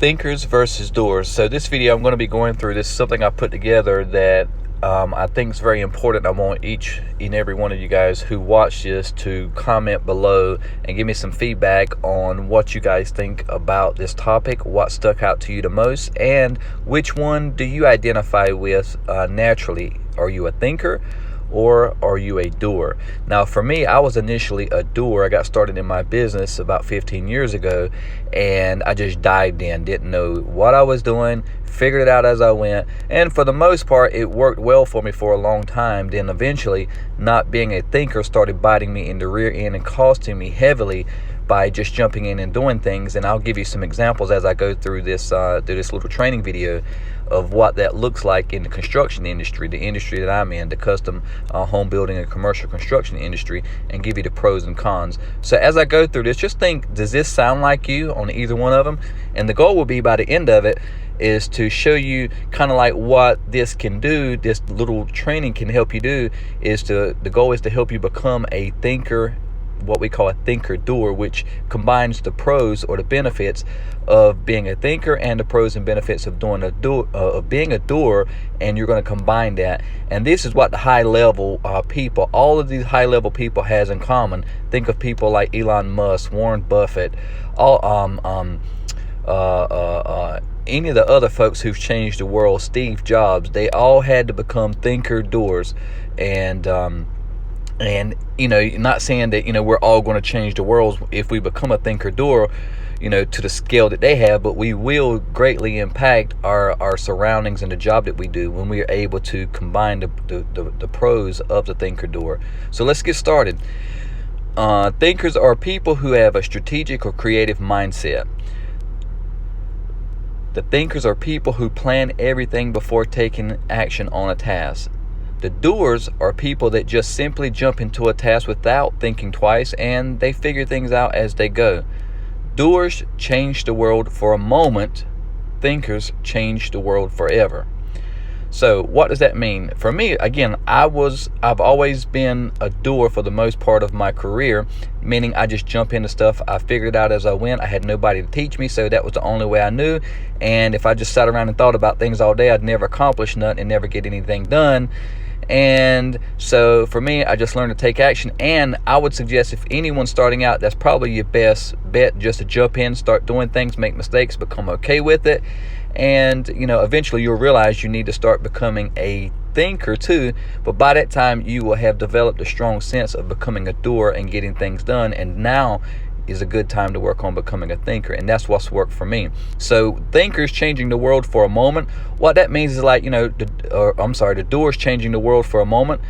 Thinkers versus doers. So this video I'm going to be going through, this is something I put together that I think is very important. I want each and every one of you guys who watch this to comment below and give me some feedback on what you guys think about this topic, what stuck out to you the most, and which one do you identify with naturally. Are you a thinker or are you a doer? Now for me, I was initially a doer. I got started in my business about 15 years ago, and I just dived in, didn't know what I was doing, figured it out as I went, and for the most part it worked well for me for a long time. Then eventually, not being a thinker started biting me in the rear end and costing me heavily by just jumping in and doing things. And I'll give you some examples as I go through this little training video of what that looks like in the construction industry, the industry that I'm in, the custom home building and commercial construction industry, and give you the pros and cons. So as I go through this, just think, does this sound like you on either one of them? And the goal will be, by the end of it, is to show you kind of like what this can do. This little training can help you do the goal is to help you become a thinker, what we call a thinker-doer, which combines the pros or the benefits of being a thinker and the pros and benefits of being a doer, and you're going to combine that. And this is what the high-level people, all of these high-level people, has in common. Think of people like Elon Musk, Warren Buffett, any of the other folks who've changed the world, Steve Jobs. They all had to become thinker-doers. And not saying that we're all going to change the world if we become a thinker-doer to the scale that they have, but we will greatly impact our surroundings and the job that we do when we are able to combine the pros of the thinker-doer. So let's get started. Thinkers are people who have a strategic or creative mindset. The thinkers are people who plan everything before taking action on a task. The doers are people that just simply jump into a task without thinking twice, and they figure things out as they go. Doers change the world for a moment. Thinkers change the world forever. So what does that mean? For me, again, I've always been a doer for the most part of my career, meaning I just jump into stuff. I figured it out as I went. I had nobody to teach me, so that was the only way I knew. And if I just sat around and thought about things all day, I'd never accomplish nothing and never get anything done. And so for me, I just learned to take action. And I would suggest, if anyone's starting out, that's probably your best bet, just to jump in, start doing things, make mistakes, become okay with it. And eventually you'll realize you need to start becoming a thinker too, but by that time you will have developed a strong sense of becoming a doer and getting things done. And now is a good time to work on becoming a thinker, and that's what's worked for me. So thinkers changing the world for a moment. What that means is the doers changing the world for a moment.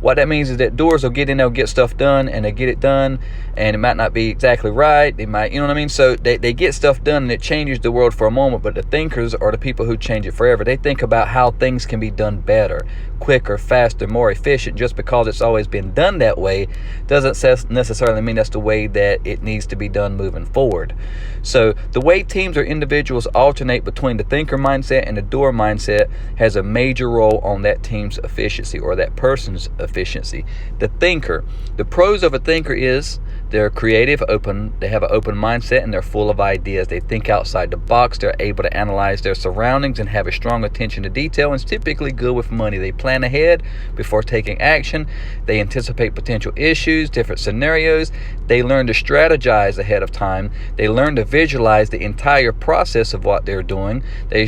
What that means is that doers will get in there, get stuff done, and they get it done, and it might not be exactly right. They might, So they get stuff done, and it changes the world for a moment. But the thinkers are the people who change it forever. They think about how things can be done better, quicker, faster, more efficient. Just because it's always been done that way doesn't necessarily mean that's the way that it needs to be done moving forward. So the way teams or individuals alternate between the thinker mindset and the doer mindset has a major role on that team's efficiency or that person's efficiency. The thinker, the pros of a thinker is they're creative, they have an open mindset, and they're full of ideas. They think outside the box. They're able to analyze their surroundings and have a strong attention to detail, and it's typically good with money. They plan ahead before taking action. They anticipate potential issues, different scenarios. They learn to strategize ahead of time. They learn to visualize the entire process of what they're doing. They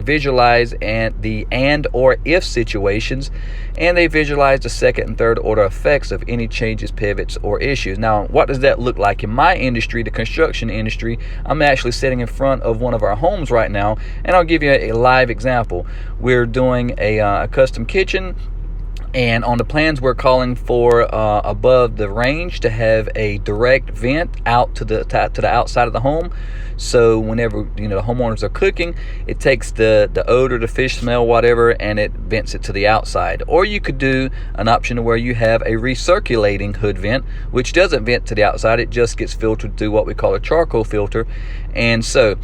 visualize and or if situations, and they visualize the second and third order effects of any changes, pivots, or issues. Now, what does that look like? In my industry, the construction industry, I'm actually sitting in front of one of our homes right now, and I'll give you a live example. We're doing a custom kitchen, and on the plans we're calling for above the range to have a direct vent out to the outside of the home. So whenever the homeowners are cooking, it takes the odor, the fish smell, whatever, and it vents it to the outside. Or you could do an option where you have a recirculating hood vent, which doesn't vent to the outside. It just gets filtered through what we call a charcoal filter. And so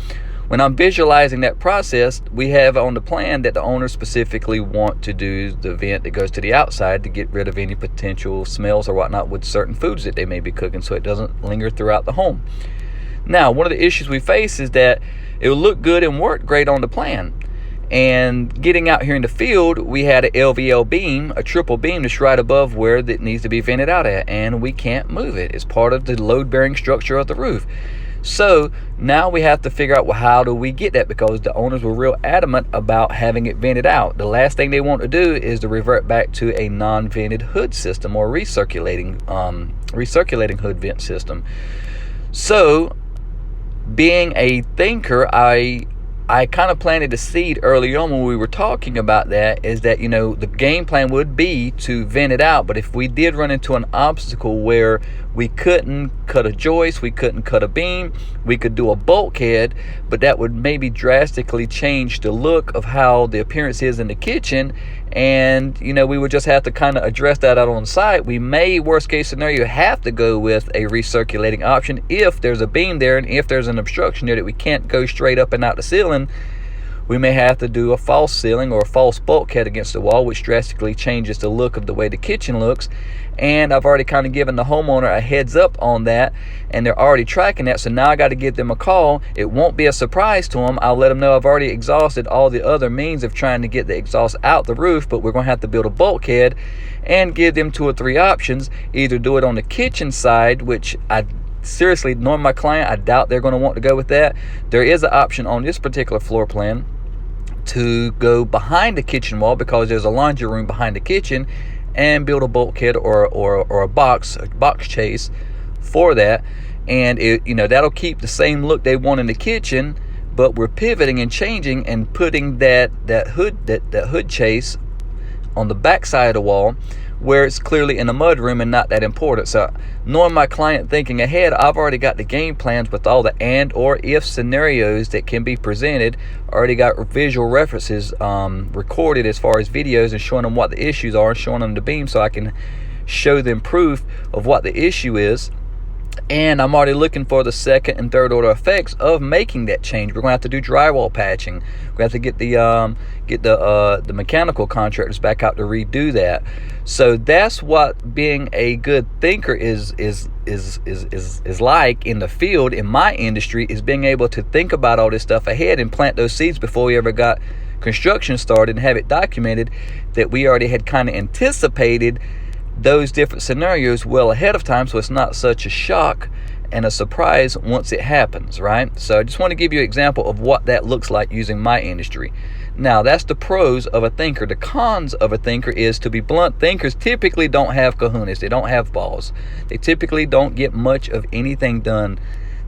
when I'm visualizing that process, we have on the plan that the owners specifically want to do the vent that goes to the outside to get rid of any potential smells or whatnot with certain foods that they may be cooking, so it doesn't linger throughout the home. Now, one of the issues we face is that it will look good and work great on the plan. And getting out here in the field, we had an LVL beam, a triple beam that's right above where it needs to be vented out at, and we can't move it. It's part of the load-bearing structure of the roof. So now we have to figure out, well, how do we get that? Because the owners were real adamant about having it vented out. The last thing they want to do is to revert back to a non-vented hood system or recirculating hood vent system. So being a thinker, I kind of planted a seed early on when we were talking about that, is that, the game plan would be to vent it out. But if we did run into an obstacle where we couldn't cut a joist, we couldn't cut a beam, we could do a bulkhead, but that would maybe drastically change the look of how the appearance is in the kitchen. And, we would just have to kind of address that out on site. We may, worst case scenario, have to go with a recirculating option if there's a beam there, and if there's an obstruction there that we can't go straight up and out the ceiling. We may have to do a false ceiling or a false bulkhead against the wall, which drastically changes the look of the way the kitchen looks. And I've already kind of given the homeowner a heads up on that, and they're already tracking that. So now I got to give them a call. It won't be a surprise to them. I'll let them know I've already exhausted all the other means of trying to get the exhaust out the roof, but we're going to have to build a bulkhead, and give them 2 or 3 options. Either do it on the kitchen side, which seriously, knowing my client, I doubt they're going to want to go with that. There is an option on this particular floor plan to go behind the kitchen wall, because there's a laundry room behind the kitchen, and build a bulkhead or a box chase for that. And that'll keep the same look they want in the kitchen, but we're pivoting and changing and putting that hood chase on the back side of the wall, where it's clearly in the mud room and not that important. So knowing my client, thinking ahead, I've already got the game plans with all the and or if scenarios that can be presented. Already got visual references recorded as far as videos, and showing them what the issues are, and showing them the beam so I can show them proof of what the issue is. And I'm already looking for the second and third order effects of making that change. We're going to have to do drywall patching. We're going to have to get the mechanical contractors back out to redo that. So that's what being a good thinker is like in the field, in my industry, is being able to think about all this stuff ahead and plant those seeds before we ever got construction started, and have it documented that we already had kind of anticipated those different scenarios well ahead of time, so it's not such a shock and a surprise once it happens, right? So I just want to give you an example of what that looks like using my industry. Now, that's the pros of a thinker. The cons of a thinker is, to be blunt, thinkers typically don't have kahunas. They don't have balls. They typically don't get much of anything done.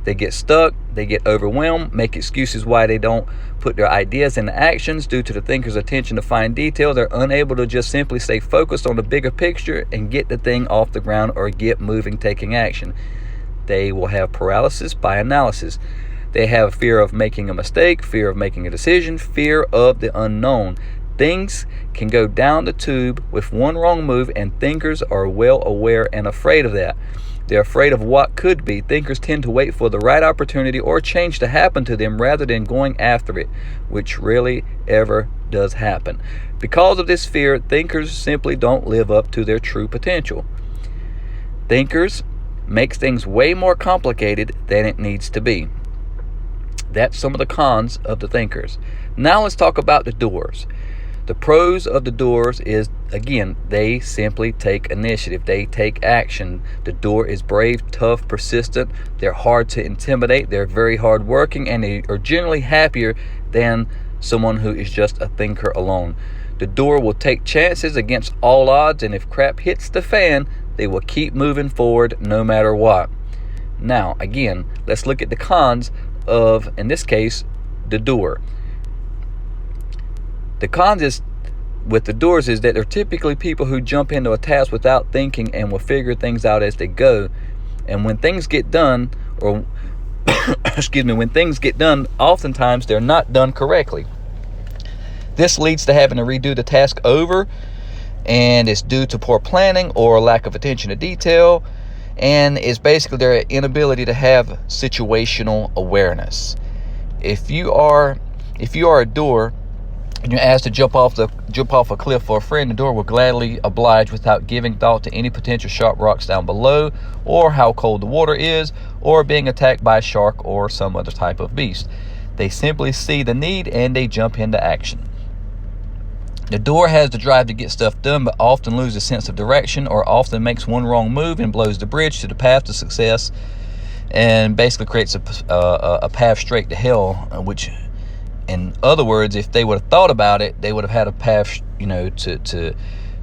They get stuck, they get overwhelmed, make excuses why they don't put their ideas into actions. Due to the thinker's attention to fine detail, they're unable to just simply stay focused on the bigger picture and get the thing off the ground or get moving, taking action. They will have paralysis by analysis. They have fear of making a mistake, fear of making a decision, fear of the unknown. Things can go down the tube with one wrong move, and thinkers are well aware and afraid of that. They're afraid of what could be. Thinkers tend to wait for the right opportunity or change to happen to them rather than going after it, which rarely ever does happen. Because of this fear, thinkers simply don't live up to their true potential. Thinkers makes things way more complicated than it needs to be. That's some of the cons of the thinkers. Now let's talk about the doers. The pros of the doers is, again, they simply take initiative. They take action. The doer is brave, tough, persistent. They're hard to intimidate. They're very hardworking, and they are generally happier than someone who is just a thinker alone. The doer will take chances against all odds, and if crap hits the fan, they will keep moving forward no matter what. Now, again, let's look at the cons of, in this case, the doer. The cons is with the doers is that they're typically people who jump into a task without thinking and will figure things out as they go. And when things get done, or when things get done, oftentimes they're not done correctly. This leads to having to redo the task over, and it's due to poor planning or lack of attention to detail, and it's basically their inability to have situational awareness. If you are a doer When you're asked to jump off a cliff for a friend, the doer will gladly oblige without giving thought to any potential sharp rocks down below, or how cold the water is, or being attacked by a shark or some other type of beast. They simply see the need and they jump into action. The doer has the drive to get stuff done, but often loses sense of direction, or often makes one wrong move and blows the bridge to the path to success, and basically creates a path straight to hell. Which, in other words, if they would have thought about it, they would have had a path,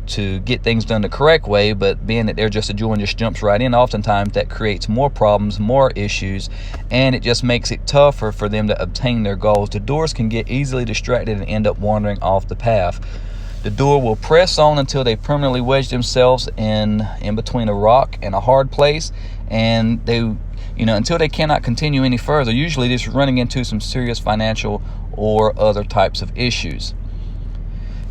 to get things done the correct way. But being that they're just a Jew and just jumps right in, oftentimes that creates more problems, more issues, and it just makes it tougher for them to obtain their goals. The doers can get easily distracted and end up wandering off the path. The doer will press on until they permanently wedge themselves in between a rock and a hard place, and they until they cannot continue any further, usually just running into some serious financial or other types of issues.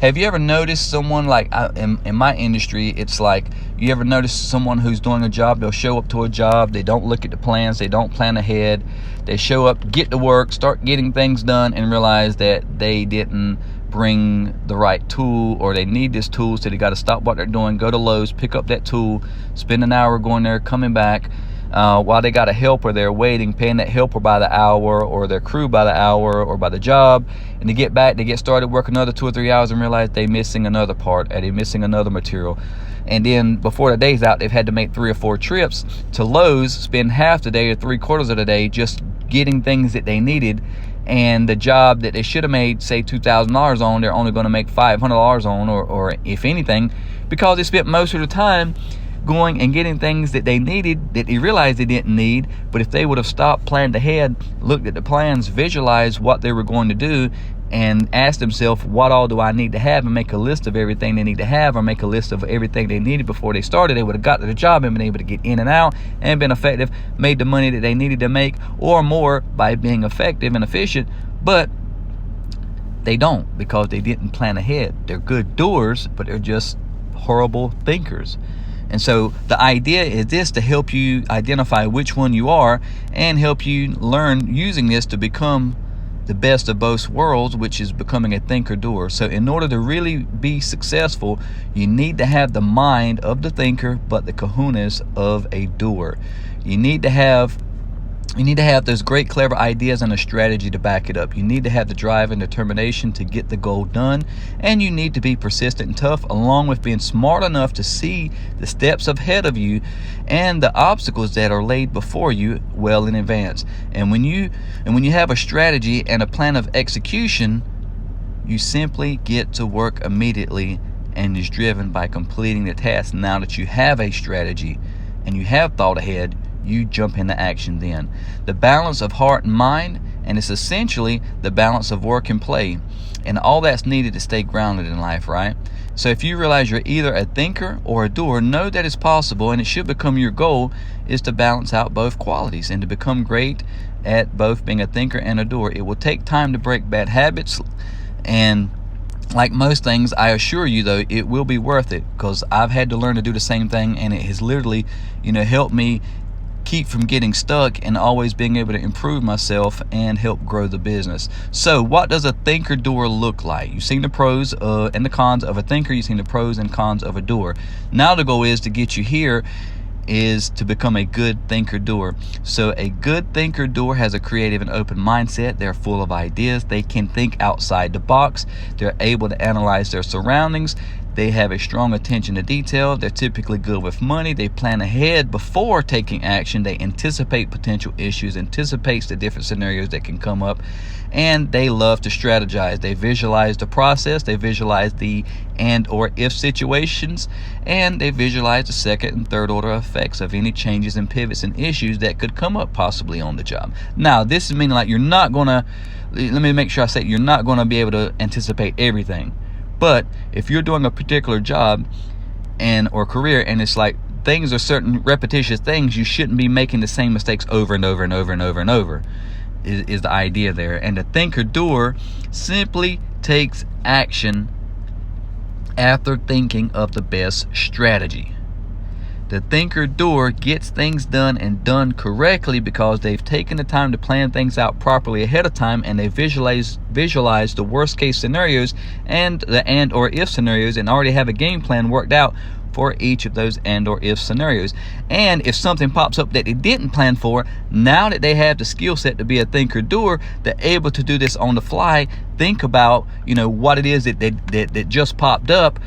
Have you ever noticed someone, like in my industry, it's like, you ever notice someone who's doing a job, they'll show up to a job, they don't look at the plans, they don't plan ahead, they show up, get to work, start getting things done, and realize that they didn't bring the right tool, or they need this tool, so they got to stop what they're doing, go to Lowe's, pick up that tool, spend an hour going there, coming back, while they got a helper there waiting, paying that helper by the hour, or their crew by the hour, or by the job, and to get back, they get started, work another 2 or 3 hours, and realize they're missing another part, or they're missing another material. And then before the day's out, they've had to make 3 or 4 trips to Lowe's, spend half the day or 3/4 of the day just getting things that they needed, and the job that they should have made, say, $2,000 on, they're only going to make $500 on, or if anything, because they spent most of the time going and getting things that they needed that they realized they didn't need. But if they would have stopped, planned ahead, looked at the plans, visualized what they were going to do, and asked themselves, what all do I need to have, and make a list of everything they need to have, or make a list of everything they needed before they started, they would have got to the job and been able to get in and out and been effective, made the money that they needed to make, or more, by being effective and efficient. But they don't, because they didn't plan ahead. They're good doers, but they're just horrible thinkers. And so the idea is this, to help you identify which one you are, and help you learn using this to become the best of both worlds, which is becoming a thinker-doer. So in order to really be successful, you need to have the mind of the thinker, but the kahunas of a doer. You need to have those great, clever ideas and a strategy to back it up. You need to have the drive and determination to get the goal done, and you need to be persistent and tough, along with being smart enough to see the steps ahead of you and the obstacles that are laid before you well in advance. And when you have a strategy and a plan of execution, you simply get to work immediately, and is driven by completing the task. Now that you have a strategy and you have thought ahead, you jump into action then. The balance of heart and mind, and it's essentially the balance of work and play, and all that's needed to stay grounded in life, right? So if you realize you're either a thinker or a doer, know that it's possible, and it should become your goal, is to balance out both qualities and to become great at both being a thinker and a doer. It will take time to break bad habits, and like most things, I assure you, though, it will be worth it, because I've had to learn to do the same thing, and it has literally, helped me keep from getting stuck and always being able to improve myself and help grow the business. So what does a thinker-doer look like? You've seen the pros and the cons of a thinker. You've seen the pros and cons of a doer. Now the goal is to get you here is to become a good thinker-doer. So a good thinker-doer has a creative and open mindset. They're full of ideas. They can think outside the box. They're able to analyze their surroundings. They have a strong attention to detail. They're typically good with money. They plan ahead before taking action. They anticipate potential issues, anticipates the different scenarios that can come up, and they love to strategize. They visualize the process. They visualize the and or if situations, and they visualize the second and third order effects of any changes and pivots and issues that could come up possibly on the job. Now, this is meaning like you're not going to, let me make sure I say, you're not going to be able to anticipate everything. But if you're doing a particular job or career, and it's like things are certain repetitious things, you shouldn't be making the same mistakes over and over and over and over and over, is the idea there. And the thinker-doer simply takes action after thinking of the best strategy. The thinker-doer gets things done and done correctly because they've taken the time to plan things out properly ahead of time, and they visualize the worst case scenarios and the and or if scenarios, and already have a game plan worked out for each of those and or if scenarios. And if something pops up that they didn't plan for, now that they have the skill set to be a thinker-doer, they're able to do this on the fly, think about what it is that just popped up,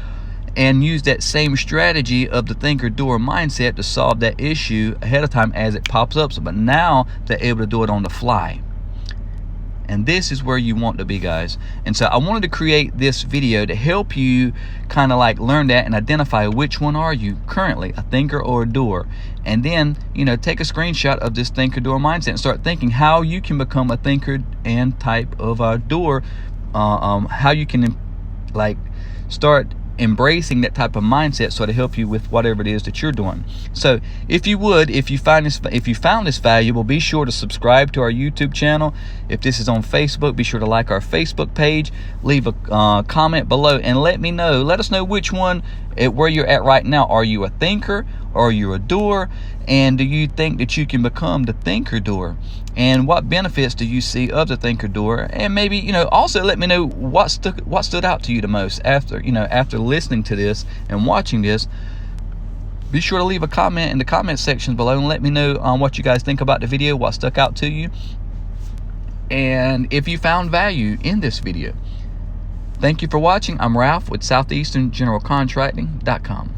and use that same strategy of the thinker-doer mindset to solve that issue ahead of time as it pops up. But now they're able to do it on the fly. And this is where you want to be, guys. And so I wanted to create this video to help you kind of like learn that and identify which one are you currently, a thinker or a doer. And then, take a screenshot of this thinker-doer mindset and start thinking how you can become a thinker and type of a doer. How you can start embracing that type of mindset so to help you with whatever it is that you're doing. So if you found this valuable, be sure to subscribe to our YouTube channel. If this is on Facebook, be sure to like our Facebook page, leave a comment below, and let us know which one, where you're at right now. Are you a thinker or are you a doer? And do you think that you can become the thinker-doer? And what benefits do you see of the thinker-doer? And maybe, also let me know what stood out to you the most after listening to this and watching this. Be sure to leave a comment in the comment section below and let me know what you guys think about the video, what stuck out to you, and if you found value in this video. Thank you for watching. I'm Ralph with SoutheasternGeneralContracting.com.